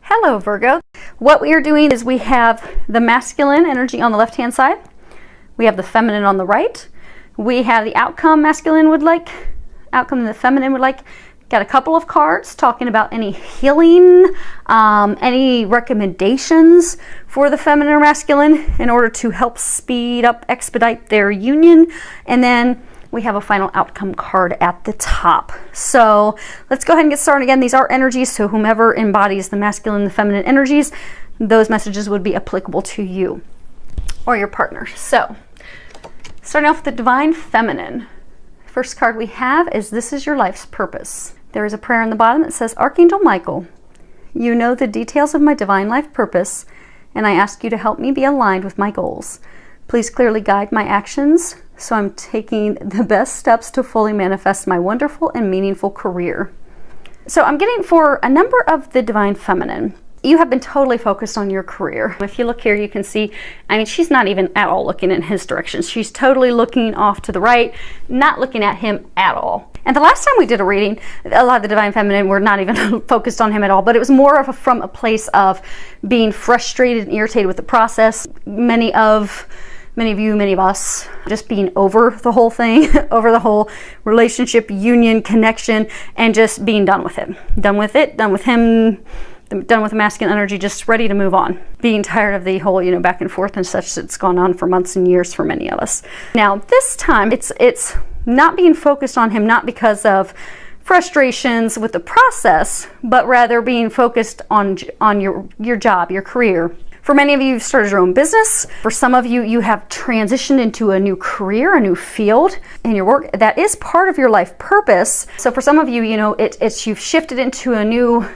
Hello, Virgo. What we are doing is we have the masculine energy on the left-hand side. We have the feminine on the right. We have the outcome the feminine would like. Got a couple of cards talking about any healing, any recommendations for the feminine or masculine in order to help speed up, expedite their union. And then we have a final outcome card at the top. So let's go ahead and get started. Again, these are energies, so whomever embodies the masculine and the feminine energies, those messages would be applicable to you or your partner. So starting off with the divine feminine. First card we have is "This is your life's purpose." There is a prayer in the bottom that says, "Archangel Michael, you know the details of my divine life purpose, and I ask you to help me be aligned with my goals. Please clearly guide my actions so I'm taking the best steps to fully manifest my wonderful and meaningful career." So I'm getting for a number of the divine feminine, you have been totally focused on your career. If you look here, you can see, I mean, she's not even at all looking in his direction. She's totally looking off to the right, not looking at him at all. And the last time we did a reading, a lot of the divine feminine were not even focused on him at all, but it was more of from a place of being frustrated and irritated with the process. Many of you, many of us, just being over the whole thing, over the whole relationship, union, connection, and just being done with it. Done with it, done with him, done with the masculine energy, just ready to move on. Being tired of the whole, back and forth and such that's gone on for months and years for many of us. Now, this time, it's not being focused on him, not because of frustrations with the process, but rather being focused on your job, your career. For many of you, you've started your own business. For some of you, you have transitioned into a new career, a new field in your work. That is part of your life purpose. So for some of you, you've shifted into a new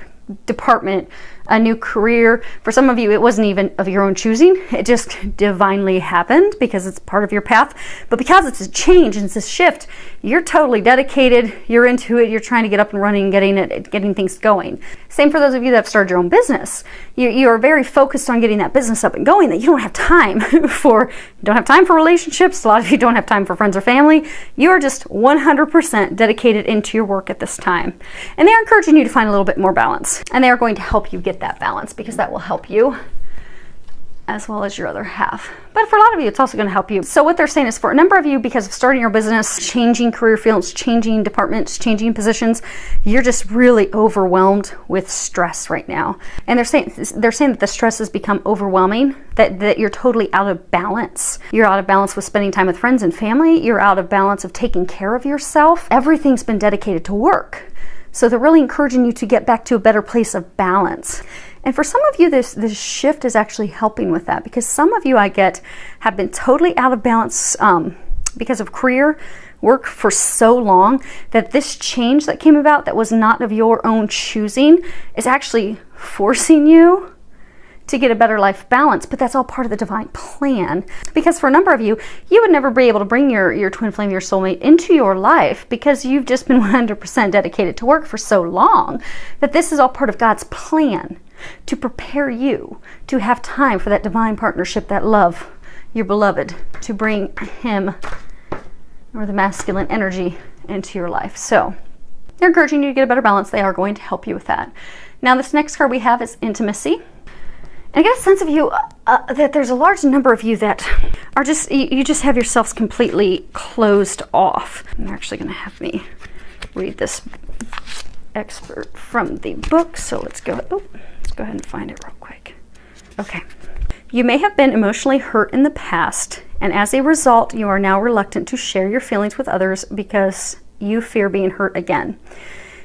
department, a new career. For some of you, it wasn't even of your own choosing. It just divinely happened because it's part of your path. But because it's a change and it's a shift, you're totally dedicated. You're into it. You're trying to get up and running, getting things going. Same for those of you that have started your own business. You are very focused on getting that business up and going that you don't have time for. You don't have time for relationships. A lot of you don't have time for friends or family. You are just 100% dedicated into your work at this time. And they're encouraging you to find a little bit more balance. And they are going to help you get that balance because that will help you as well as your other half. But for a lot of you, it's also going to help you. So what they're saying is for a number of you, because of starting your business, changing career fields, changing departments, changing positions, you're just really overwhelmed with stress right now. And they're saying that the stress has become overwhelming, that you're totally out of balance. You're out of balance with spending time with friends and family. You're out of balance of taking care of yourself. Everything's been dedicated to work. So they're really encouraging you to get back to a better place of balance. And for some of you, this shift is actually helping with that because some of you, have been totally out of balance because of career work for so long that this change that came about that was not of your own choosing is actually forcing you to get a better life balance. But that's all part of the divine plan. Because for a number of you, you would never be able to bring your twin flame, your soulmate into your life because you've just been 100% dedicated to work for so long that this is all part of God's plan to prepare you to have time for that divine partnership, that love, your beloved, to bring him or the masculine energy into your life. So they're encouraging you to get a better balance. They are going to help you with that. Now, this next card we have is intimacy. And I get a sense of you that there's a large number of you that are you just have yourselves completely closed off. And they're actually going to have me read this expert from the book. So let's go ahead and find it real quick. Okay. You may have been emotionally hurt in the past, and as a result, you are now reluctant to share your feelings with others because you fear being hurt again.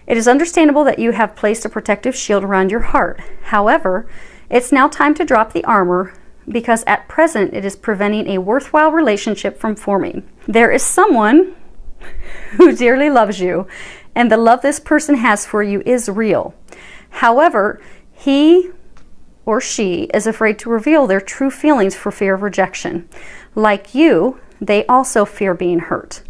It is understandable that you have placed a protective shield around your heart. However, it's now time to drop the armor because at present it is preventing a worthwhile relationship from forming. There is someone who dearly loves you, and the love this person has for you is real. However, he or she is afraid to reveal their true feelings for fear of rejection. Like you, they also fear being hurt.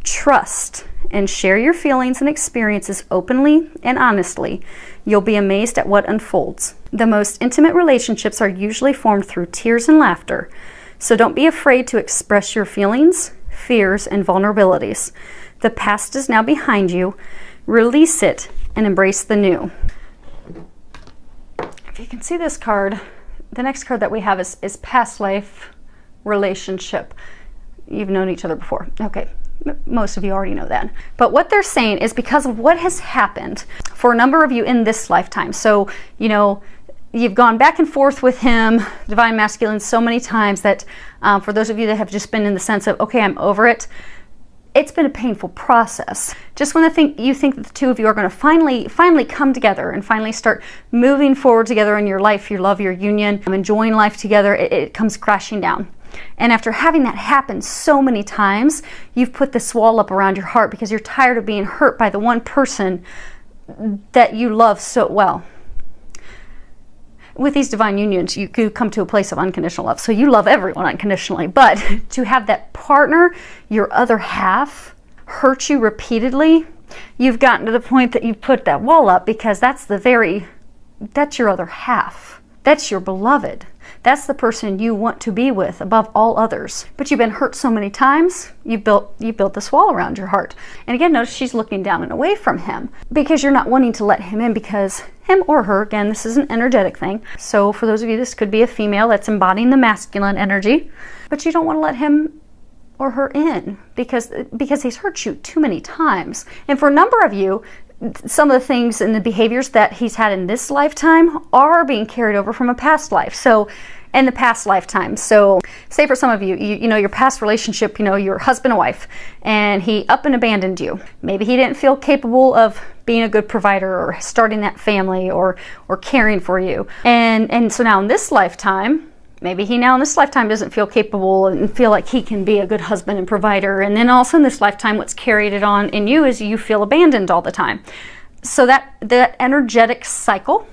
Trust and share your feelings and experiences openly and honestly. You'll be amazed at what unfolds. The most intimate relationships are usually formed through tears and laughter. So don't be afraid to express your feelings, fears, and vulnerabilities. The past is now behind you. Release it and embrace the new. if you can see this card, the next card that we have is past life relationship. You've known each other before. Okay, most of you already know that. But what they're saying is because of what has happened for a number of you in this lifetime. So, you know, you've gone back and forth with him, divine masculine, so many times that for those of you that have just been in the sense of, okay, I'm over it, it's been a painful process. Just when you think that the two of you are going to finally come together and finally start moving forward together in your life, your love, your union, enjoying life together, it comes crashing down. And after having that happen so many times, you've put this wall up around your heart because you're tired of being hurt by the one person that you love so well. With these divine unions, you come to a place of unconditional love. So you love everyone unconditionally. But to have that partner, your other half, hurt you repeatedly, you've gotten to the point that you've put that wall up because that's your other half. That's your beloved. That's the person you want to be with above all others. But you've been hurt so many times, you built this wall around your heart. And again, notice she's looking down and away from him because you're not wanting to let him in, because him or her, again, this is an energetic thing. So for those of you, this could be a female that's embodying the masculine energy, but you don't want to let him or her in because he's hurt you too many times. And for a number of you, some of the things and the behaviors that he's had in this lifetime are being carried over from a past life. So in the past lifetime. So say for some of you, you know, your past relationship, you know, your husband and wife, and he up and abandoned you. Maybe he didn't feel capable of being a good provider or starting that family or caring for you. And so now in this lifetime, maybe he now in this lifetime doesn't feel capable and feel like he can be a good husband and provider. And then also in this lifetime, what's carried it on in you is you feel abandoned all the time. So that energetic cycle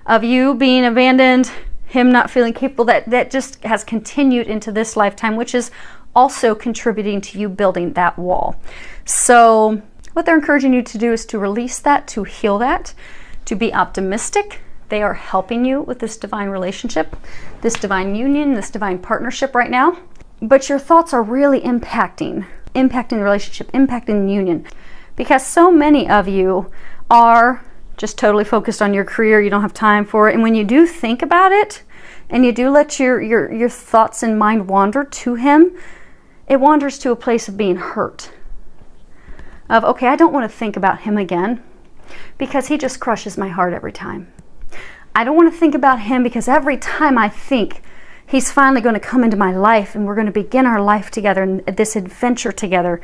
of you being abandoned, him not feeling capable, that just has continued into this lifetime, which is also contributing to you building that wall. So what they're encouraging you to do is to release that, to heal that, to be optimistic. They are helping you with this divine relationship, this divine union, this divine partnership right now. But your thoughts are really impacting the relationship, impacting the union. Because so many of you are just totally focused on your career. You don't have time for it. And when you do think about it, and you do let your thoughts and mind wander to him, it wanders to a place of being hurt. Of, okay, I don't want to think about him again because he just crushes my heart every time. I don't want to think about him because every time I think he's finally going to come into my life and we're going to begin our life together and this adventure together,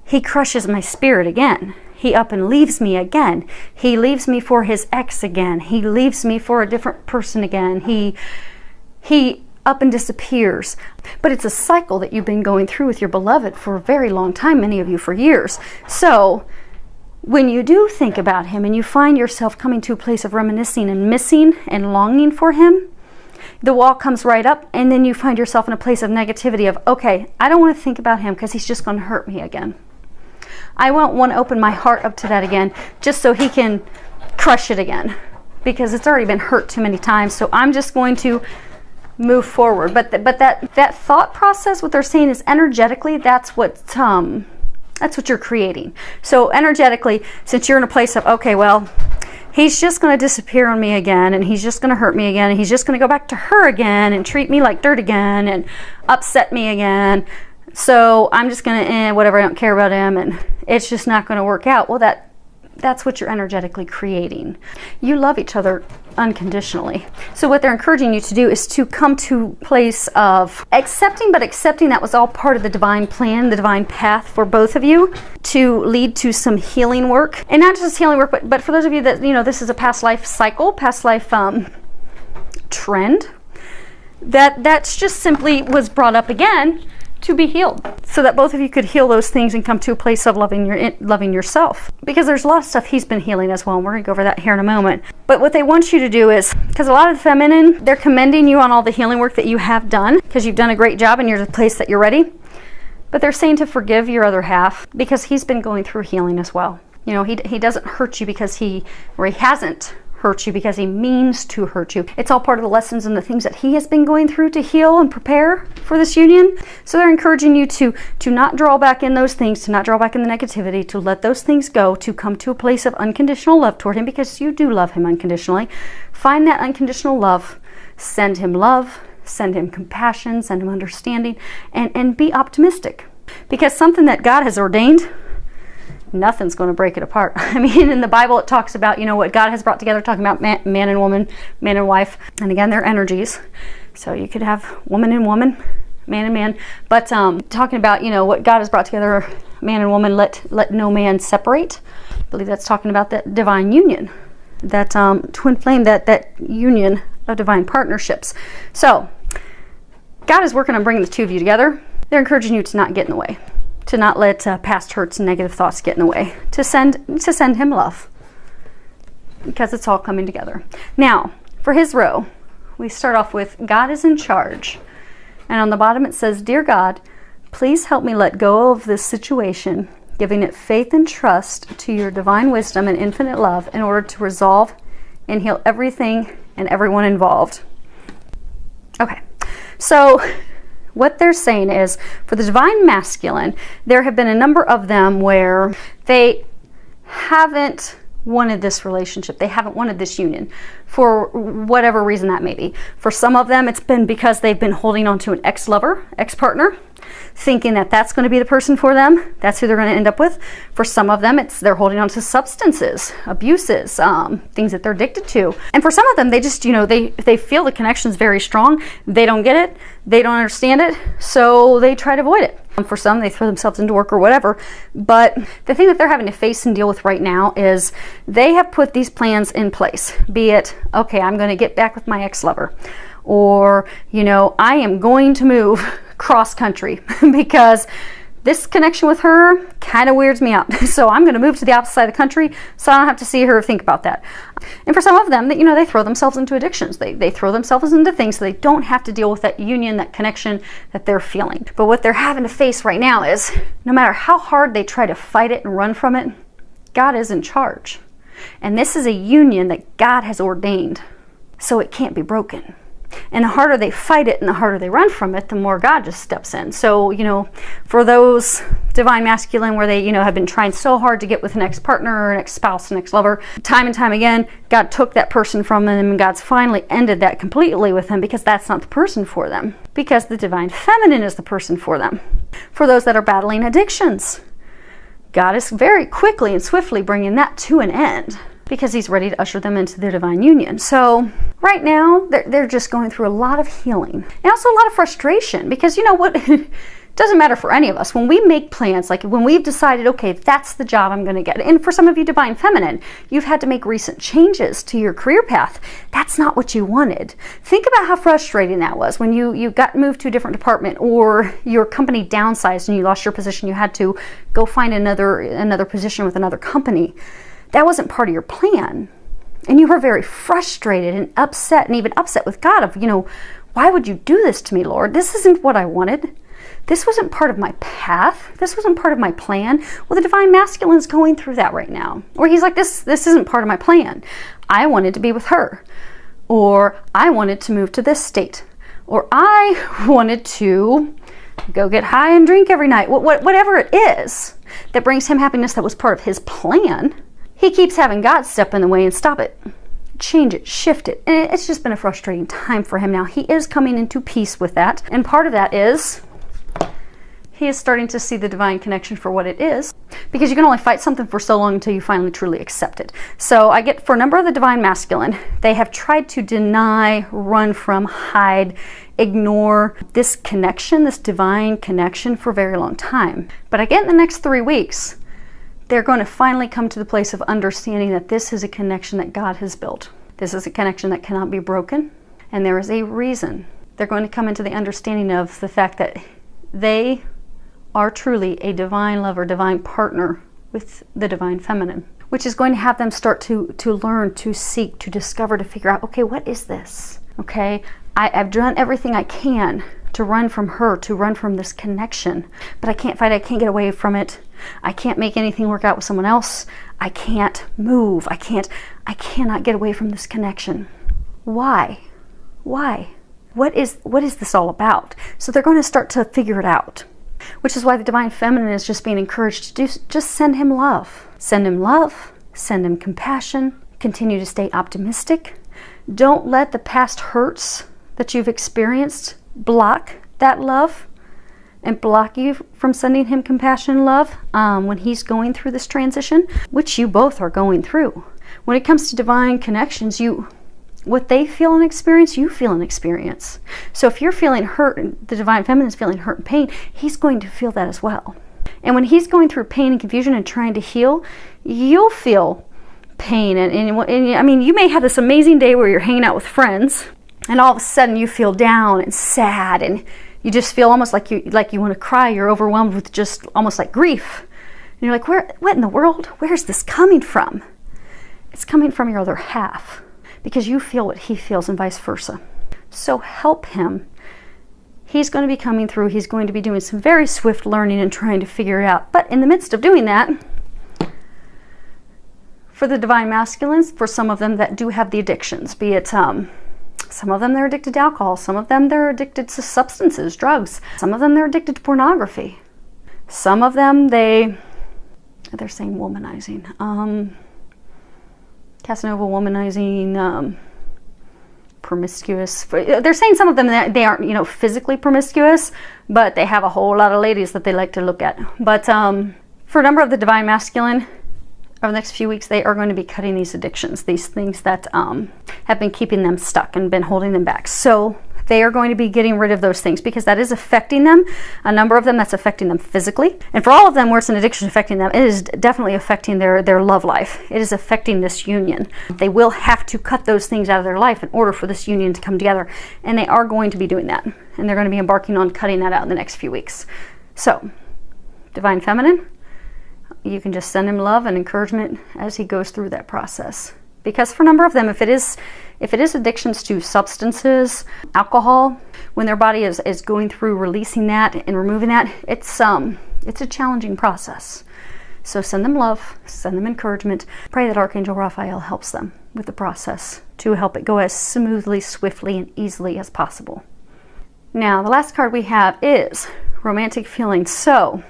he crushes my spirit again. He up and leaves me again. He leaves me for his ex again. He leaves me for a different person again. He up and disappears. But it's a cycle that you've been going through with your beloved for a very long time, many of you for years. So when you do think about him and you find yourself coming to a place of reminiscing and missing and longing for him, the wall comes right up, and then you find yourself in a place of negativity of, okay, I don't want to think about him because he's just going to hurt me again. I won't want to open my heart up to that again just so he can crush it again because it's already been hurt too many times. So I'm just going to move forward. But that thought process, what they're saying is energetically, that's what you're creating. So energetically, since you're in a place of, okay, well, he's just going to disappear on me again, and he's just going to hurt me again, and he's just going to go back to her again and treat me like dirt again and upset me again. So I'm just going to, whatever, I don't care about him, and it's just not going to work out. Well, that's what you're energetically creating. You love each other unconditionally. So what they're encouraging you to do is to come to a place of accepting, but accepting that was all part of the divine plan, the divine path for both of you to lead to some healing work. And not just healing work, but for those of you that, you know, this is a past life cycle, past life trend, that's just simply was brought up again to be healed, so that both of you could heal those things and come to a place of loving yourself. Because there's a lot of stuff he's been healing as well, and we're going to go over that here in a moment. But what they want you to do is, because a lot of the feminine, they're commending you on all the healing work that you have done, because you've done a great job and you're at the place that you're ready. But they're saying to forgive your other half, because he's been going through healing as well. You know, he doesn't hurt you because he hasn't hurt you because he means to hurt you. It's all part of the lessons and the things that he has been going through to heal and prepare for this union. So they're encouraging you to not draw back in those things, to not draw back in the negativity, to let those things go, to come to a place of unconditional love toward him, because you do love him unconditionally. Find that unconditional love, send him love, send him compassion, send him understanding, and be optimistic. Because something that God has ordained, nothing's going to break it apart. I mean, in the Bible it talks about, you know, what God has brought together, talking about man and woman, man and wife, and again, they're energies. So you could have woman and woman, man and man, but talking about, you know, what God has brought together, man and woman, let no man separate. I believe that's talking about that divine union, that twin flame, that union of divine partnerships. So God is working on bringing the two of you together. They're encouraging you to not get in the way, to not let past hurts and negative thoughts get in the way, to send him love, because it's all coming together. Now, for his row, we start off with God is in charge. And on the bottom it says, Dear God, please help me let go of this situation, giving it faith and trust to your divine wisdom and infinite love in order to resolve and heal everything and everyone involved. Okay, so what they're saying is, for the divine masculine, there have been a number of them where they haven't wanted this relationship. They haven't wanted this union for whatever reason that may be. For some of them, it's been because they've been holding on to an ex-lover, ex-partner, thinking that that's going to be the person for them. That's who they're going to end up with. For some of them, they're holding on to substances, abuses, things that they're addicted to. And for some of them, they just, you know, they feel the connection's very strong. They don't get it. They don't understand it. So they try to avoid it. For some, they throw themselves into work or whatever. But the thing that they're having to face and deal with right now is they have put these plans in place. Be it, okay, I'm going to get back with my ex-lover. Or, you know, I am going to move cross country because this connection with her kind of weirds me out. So I'm going to move to the opposite side of the country so I don't have to see her or think about that. And for some of them, you know, they throw themselves into addictions. They throw themselves into things so they don't have to deal with that union, that connection that they're feeling. But what they're having to face right now is, no matter how hard they try to fight it and run from it, God is in charge. And this is a union that God has ordained, so it can't be broken. And the harder they fight it and the harder they run from it, the more God just steps in. So, you know, for those divine masculine where they, you know, have been trying so hard to get with an ex-partner or an ex-spouse, an ex-lover, time and time again, God took that person from them, and God's finally ended that completely with them, because that's not the person for them. Because the divine feminine is the person for them. For those that are battling addictions, God is very quickly and swiftly bringing that to an end, because he's ready to usher them into their divine union. So right now, they're just going through a lot of healing. And also a lot of frustration, because you know what? It doesn't matter for any of us. When we make plans, like when we've decided, okay, that's the job I'm going to get. And for some of you divine feminine, you've had to make recent changes to your career path. That's not what you wanted. Think about how frustrating that was when you got moved to a different department, or your company downsized and you lost your position. You had to go find another position with another company. That wasn't part of your plan. And you were very frustrated and upset, and even upset with God of, you know, why would you do this to me, Lord? This isn't what I wanted. This wasn't part of my path. This wasn't part of my plan. Well, the divine masculine is going through that right now, where he's like, this isn't part of my plan. I wanted to be with her, or I wanted to move to this state, or I wanted to go get high and drink every night. Whatever it is that brings him happiness that was part of his plan, he keeps having God step in the way and stop it, change it, shift it. And it's just been a frustrating time for him now. He is coming into peace with that. And part of that is he is starting to see the divine connection for what it is, because you can only fight something for so long until you finally truly accept it. So I get, for a number of the divine masculine, they have tried to deny, run from, hide, ignore this connection, this divine connection, for a very long time. But I get in the next 3 weeks, they're going to finally come to the place of understanding that this is a connection that God has built. This is a connection that cannot be broken, and there is a reason. They're going to come into the understanding of the fact that they are truly a divine lover, divine partner with the divine feminine, which is going to have them start to learn, to seek, to discover, to figure out, okay, what is this? Okay, I've done everything I can to run from her, to run from this connection, but I can't fight it, I can't get away from it. I can't make anything work out with someone else. I can't move. I cannot get away from this connection. Why? Why? What is this all about? So they're going to start to figure it out, which is why the Divine Feminine is just being encouraged to just send him love. Send him love, send him compassion, continue to stay optimistic. Don't let the past hurts that you've experienced block that love and block you from sending him compassion and love when he's going through this transition, which you both are going through. When it comes to divine connections, what they feel and experience, you feel and experience. So if you're feeling hurt, and the Divine Feminine is feeling hurt and pain, he's going to feel that as well. And when he's going through pain and confusion and trying to heal, you'll feel pain. And I mean, you may have this amazing day where you're hanging out with friends, and all of a sudden you feel down and sad, and you just feel almost like you want to cry. You're overwhelmed with just almost like grief. And you're like, what in the world? Where's this coming from? It's coming from your other half, because you feel what he feels and vice versa. So help him. He's going to be coming through. He's going to be doing some very swift learning and trying to figure it out. But in the midst of doing that, for the Divine Masculines, for some of them that do have the addictions, be it some of them they're addicted to alcohol, some of them they're addicted to substances, drugs, some of them they're addicted to pornography, some of them they're saying womanizing, Casanova womanizing, promiscuous. They're saying some of them that they aren't, physically promiscuous, but they have a whole lot of ladies that they like to look at. But for a number of the Divine Masculine, over the next few weeks, they are going to be cutting these addictions, these things that have been keeping them stuck and been holding them back. So they are going to be getting rid of those things, because that is affecting them. A number of them, that's affecting them physically. And for all of them where it's an addiction affecting them, it is definitely affecting their love life. It is affecting this union. They will have to cut those things out of their life in order for this union to come together. And they are going to be doing that. And they're going to be embarking on cutting that out in the next few weeks. So, Divine Feminine, you can just send him love and encouragement as he goes through that process. Because for a number of them, if it is addictions to substances, alcohol, when their body is going through releasing that and removing that, it's a challenging process. So send them love, send them encouragement. Pray that Archangel Raphael helps them with the process to help it go as smoothly, swiftly, and easily as possible. Now, the last card we have is romantic feelings. So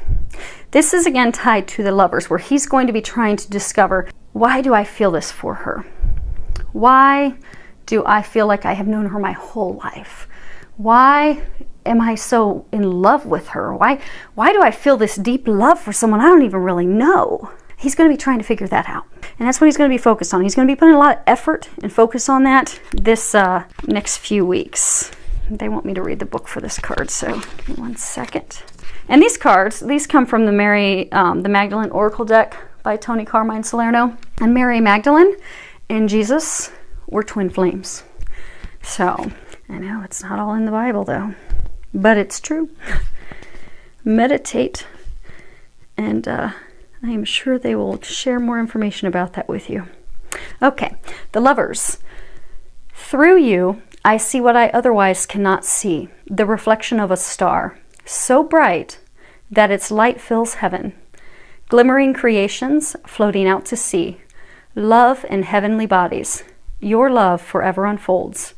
this is again tied to the Lovers, where he's going to be trying to discover, why do I feel this for her? Why do I feel like I have known her my whole life? Why am I so in love with her? Why do I feel this deep love for someone I don't even really know? He's going to be trying to figure that out. And that's what he's going to be focused on. He's going to be putting a lot of effort and focus on that this next few weeks. They want me to read the book for this card, so give me 1 second. And these cards, these come from the the Magdalene Oracle deck by Tony Carmine Salerno. And Mary Magdalene and Jesus were twin flames. So, I know it's not all in the Bible though, but it's true. Meditate, and I am sure they will share more information about that with you. Okay, the Lovers. Through you, I see what I otherwise cannot see, the reflection of a star, so bright that its light fills heaven. Glimmering creations floating out to sea, love in heavenly bodies. Your love forever unfolds,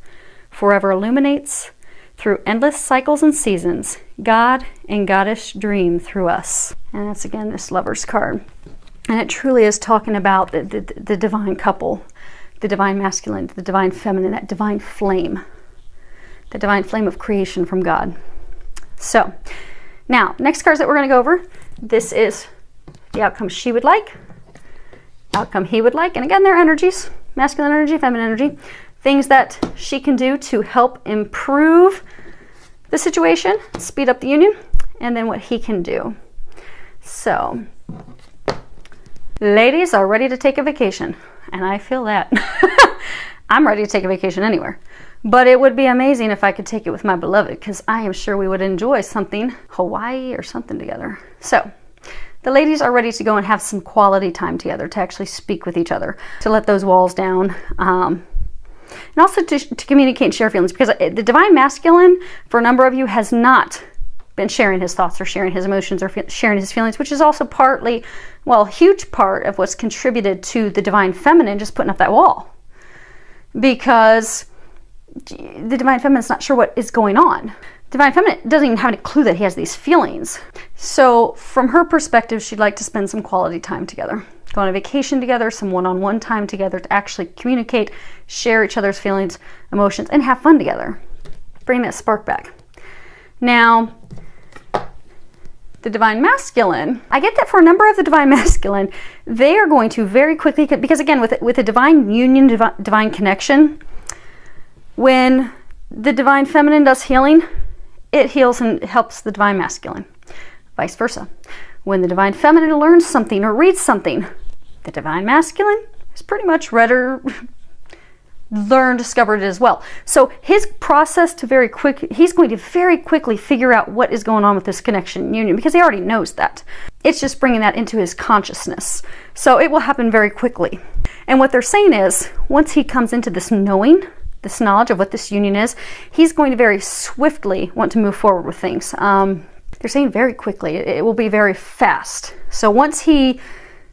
forever illuminates, through endless cycles and seasons, God and Goddess dream through us. And that's again this Lovers card. And it truly is talking about the divine couple, the Divine Masculine, the Divine Feminine, that divine flame, the divine flame of creation from God. So, now, next cards that we're going to go over, this is the outcome she would like, outcome he would like, and again, they're energies, masculine energy, feminine energy, things that she can do to help improve the situation, speed up the union, and then what he can do. So, ladies are ready to take a vacation. And I feel that. I'm ready to take a vacation anywhere. But it would be amazing if I could take it with my beloved, because I am sure we would enjoy something, Hawaii or something together. So, the ladies are ready to go and have some quality time together, to actually speak with each other, to let those walls down, and also to communicate and share feelings, because the Divine Masculine, for a number of you, has not been sharing his thoughts or sharing his emotions or sharing his feelings, which is also partly, well, a huge part of what's contributed to the divine feminine just putting up that wall. Because the divine feminine's not sure what is going on. Divine feminine doesn't even have any clue that he has these feelings. So from her perspective, she'd like to spend some quality time together. Go on a vacation together, some one-on-one time together to actually communicate, share each other's feelings, emotions, and have fun together. Bring that spark back. Now, the divine masculine, I get that for a number of the divine masculine, they are going to very quickly, because again, with a divine union, divine connection, when the divine feminine does healing, it heals and helps the divine masculine. Vice versa. When the divine feminine learns something or reads something, the divine masculine is pretty much read or discovered it as well. So his process he's going to very quickly figure out what is going on with this connection and union, because he already knows that. It's just bringing that into his consciousness. So it will happen very quickly. And what they're saying is, once he comes into this knowing, this knowledge of what this union is, he's going to very swiftly want to move forward with things. They're saying very quickly. It will be very fast. So once he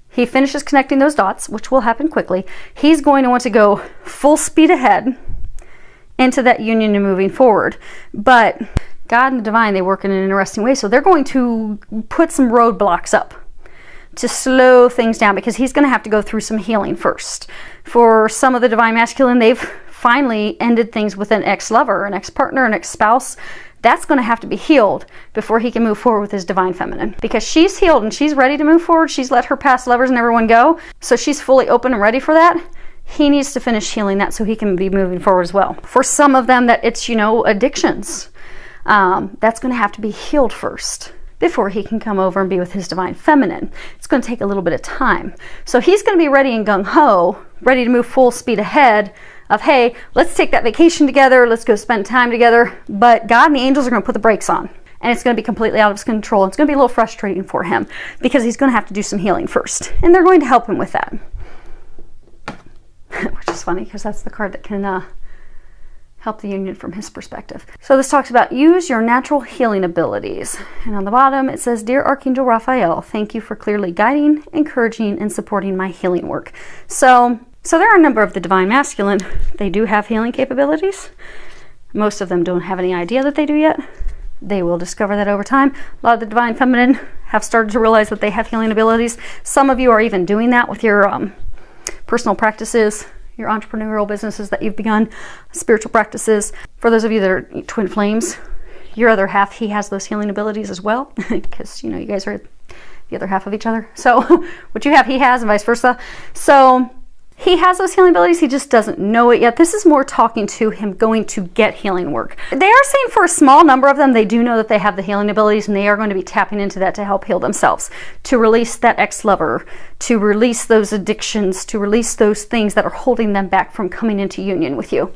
finishes connecting those dots, which will happen quickly, he's going to want to go full speed ahead into that union and moving forward. But God and the divine, they work in an interesting way. So they're going to put some roadblocks up to slow things down, because he's going to have to go through some healing first. For some of the divine masculine, they've finally ended things with an ex-lover, an ex-partner, an ex-spouse. That's going to have to be healed before he can move forward with his divine feminine, because she's healed and she's ready to move forward. She's let her past lovers and everyone go, so she's fully open and ready for that. He needs to finish healing that so he can be moving forward as well. For some of them, that it's, addictions, that's going to have to be healed first before he can come over and be with his divine feminine. It's going to take a little bit of time. So he's going to be ready and gung-ho, ready to move full speed ahead of, hey, let's take that vacation together, let's go spend time together. But God and the angels are going to put the brakes on, and it's going to be completely out of his control. It's going to be a little frustrating for him, because he's going to have to do some healing first, and they're going to help him with that. Which is funny, because that's the card that can help the union from his perspective. So this talks about use your natural healing abilities. And on the bottom it says, Dear Archangel Raphael, thank you for clearly guiding, encouraging, and supporting my healing work. So there are a number of the divine masculine. They do have healing capabilities. Most of them don't have any idea that they do yet. They will discover that over time. A lot of the divine feminine have started to realize that they have healing abilities. Some of you are even doing that with your personal practices, your entrepreneurial businesses that you've begun, spiritual practices. For those of you that are twin flames, your other half, he has those healing abilities as well, because you guys are the other half of each other. So what you have, he has, and vice versa. So he has those healing abilities, he just doesn't know it yet. This is more talking to him going to get healing work. They are saying for a small number of them, they do know that they have the healing abilities, and they are going to be tapping into that to help heal themselves, to release that ex-lover, to release those addictions, to release those things that are holding them back from coming into union with you.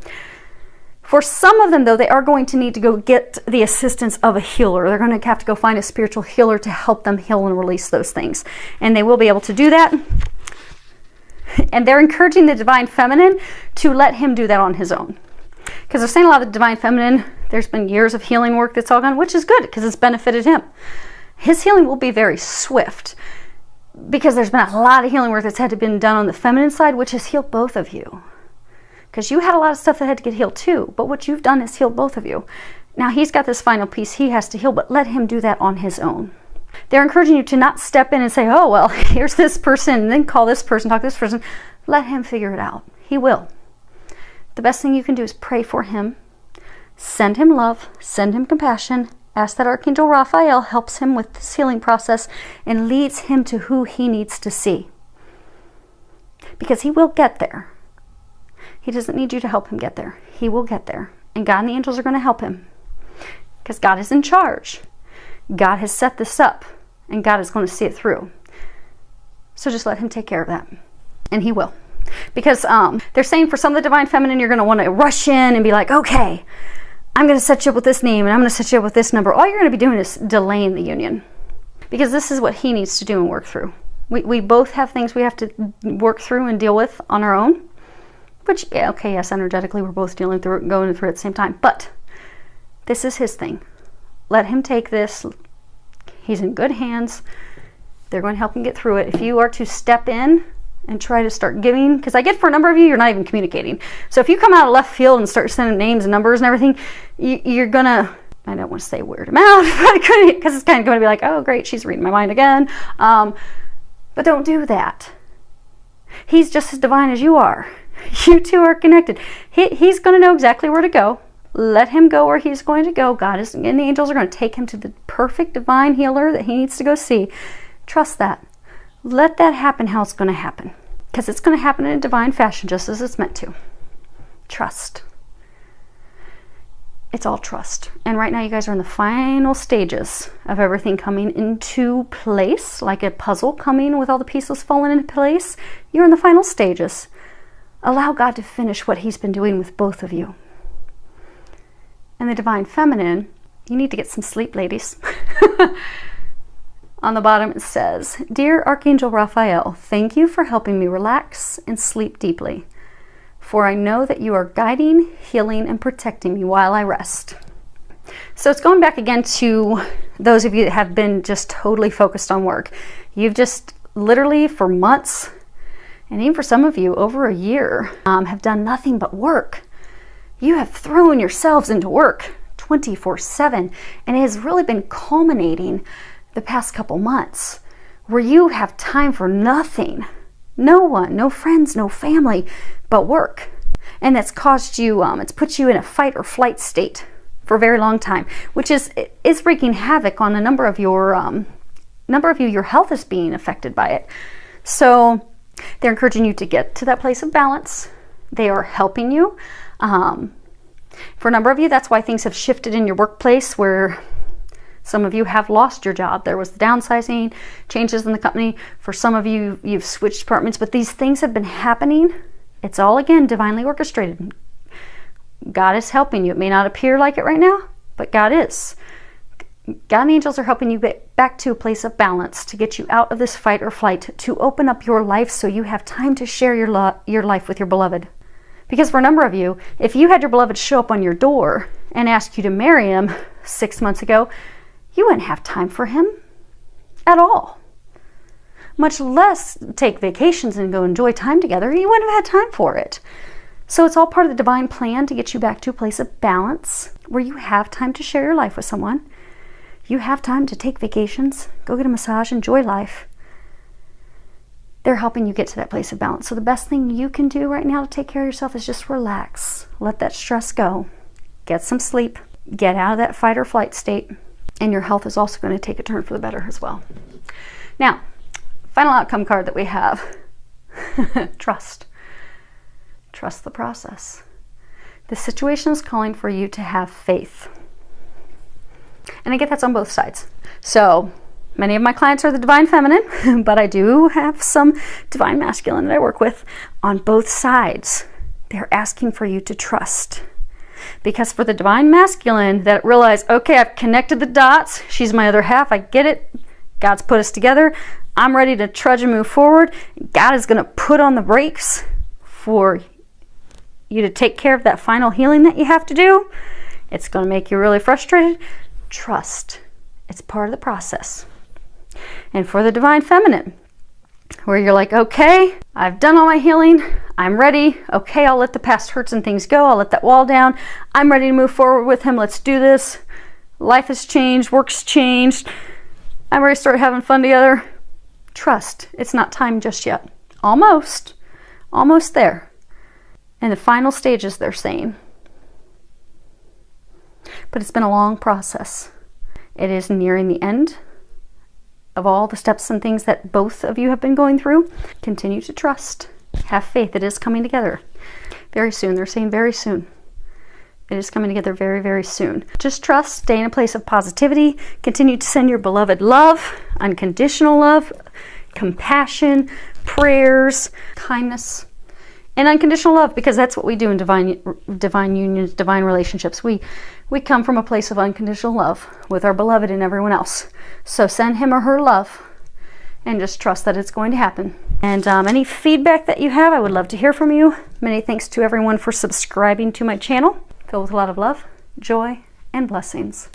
For some of them, though, they are going to need to go get the assistance of a healer. They're going to have to go find a spiritual healer to help them heal and release those things. And they will be able to do that. And they're encouraging the divine feminine to let him do that on his own. Because they're saying a lot of the divine feminine, there's been years of healing work that's all gone, which is good because it's benefited him. His healing will be very swift, because there's been a lot of healing work that's had to be done on the feminine side, which has healed both of you. Because you had a lot of stuff that had to get healed too, but what you've done is healed both of you. Now he's got this final piece he has to heal, but let him do that on his own. They're encouraging you to not step in and say, oh, well, here's this person, and then call this person, talk to this person. Let him figure it out. He will. The best thing you can do is pray for him, send him love, send him compassion, ask that Archangel Raphael helps him with this healing process and leads him to who he needs to see. Because he will get there. He doesn't need you to help him get there. He will get there. And God and the angels are going to help him. Because God is in charge. God has set this up, and God is going to see it through. So just let him take care of that, and he will. Because they're saying for some of the divine feminine, you're going to want to rush in and be like, okay, I'm going to set you up with this name, and I'm going to set you up with this number. All you're going to be doing is delaying the union, because this is what he needs to do and work through. We both have things we have to work through and deal with on our own, which, yeah, okay, yes, energetically we're both dealing through it and going through it at the same time, but this is his thing. let him take this. He's in good hands. They're going to help him get through it. If you are to step in and try to start giving, because I get for a number of you, you're not even communicating. So if you come out of left field and start sending names and numbers and everything, you're gonna, I don't want to say weird him out, because it's kind of going to be like, oh great, she's reading my mind again. But don't do that. He's just as divine as you are. You two are connected. He's going to know exactly where to go. Let him go where he's going to go. God is, and the angels are going to take him to the perfect divine healer that he needs to go see. Trust that. Let that happen how it's going to happen. Because it's going to happen in a divine fashion, just as it's meant to. Trust. It's all trust. And right now you guys are in the final stages of everything coming into place, like a puzzle coming with all the pieces falling into place. You're in the final stages. Allow God to finish what he's been doing with both of you. And the divine feminine, you need to get some sleep, ladies. On the bottom it says, Dear Archangel Raphael, thank you for helping me relax and sleep deeply. For I know that you are guiding, healing, and protecting me while I rest. So it's going back again to those of you that have been just totally focused on work. You've just literally for months, and even for some of you over a year, have done nothing but work. You have thrown yourselves into work 24/7, and it has really been culminating the past couple months where you have time for nothing. No one, no friends, no family, but work. And that's caused you, it's put you in a fight or flight state for a very long time, which is wreaking havoc on a number of your your health is being affected by it. So they're encouraging you to get to that place of balance. They are helping you. For a number of you, that's why things have shifted in your workplace, where some of you have lost your job. There was the downsizing, changes in the company. For some of you, you've switched departments, but these things have been happening. It's all, again, divinely orchestrated. God is helping you. It may not appear like it right now, but God is. God and angels are helping you get back to a place of balance, to get you out of this fight or flight, to open up your life so you have time to share your life with your beloved. Because for a number of you, if you had your beloved show up on your door and ask you to marry him 6 months ago, you wouldn't have time for him at all. Much less take vacations and go enjoy time together. You wouldn't have had time for it. So it's all part of the divine plan to get you back to a place of balance where you have time to share your life with someone. You have time to take vacations, go get a massage, enjoy life. They're helping you get to that place of balance. So the best thing you can do right now to take care of yourself is just relax. Let that stress go. Get some sleep. Get out of that fight or flight state. And your health is also going to take a turn for the better as well. Now, final outcome card that we have. Trust. Trust the process. The situation is calling for you to have faith. And I get that's on both sides. So many of my clients are the divine feminine, but I do have some divine masculine that I work with on both sides. They're asking for you to trust. Because for the divine masculine that realize, okay, I've connected the dots. She's my other half. I get it. God's put us together. I'm ready to trudge and move forward. God is going to put on the brakes for you to take care of that final healing that you have to do. It's going to make you really frustrated. Trust. It's part of the process. And for the divine feminine, where you're like, okay, I've done all my healing. I'm ready. Okay, I'll let the past hurts and things go. I'll let that wall down. I'm ready to move forward with him. Let's do this. Life has changed. Work's changed. I'm ready to start having fun together. Trust. It's not time just yet. Almost. Almost there. And the final stages, they're saying. But it's been a long process. It is nearing the end of all the steps and things that both of you have been going through. Continue to trust. Have faith. It is coming together very soon. They're saying very soon. It is coming together very, very soon. Just trust. Stay in a place of positivity. Continue to send your beloved love, unconditional love, compassion, prayers, kindness, and unconditional love, because that's what we do in divine unions, divine relationships. We come from a place of unconditional love with our beloved and everyone else. So send him or her love and just trust that it's going to happen. And any feedback that you have, I would love to hear from you. Many thanks to everyone for subscribing to my channel, filled with a lot of love, joy, and blessings.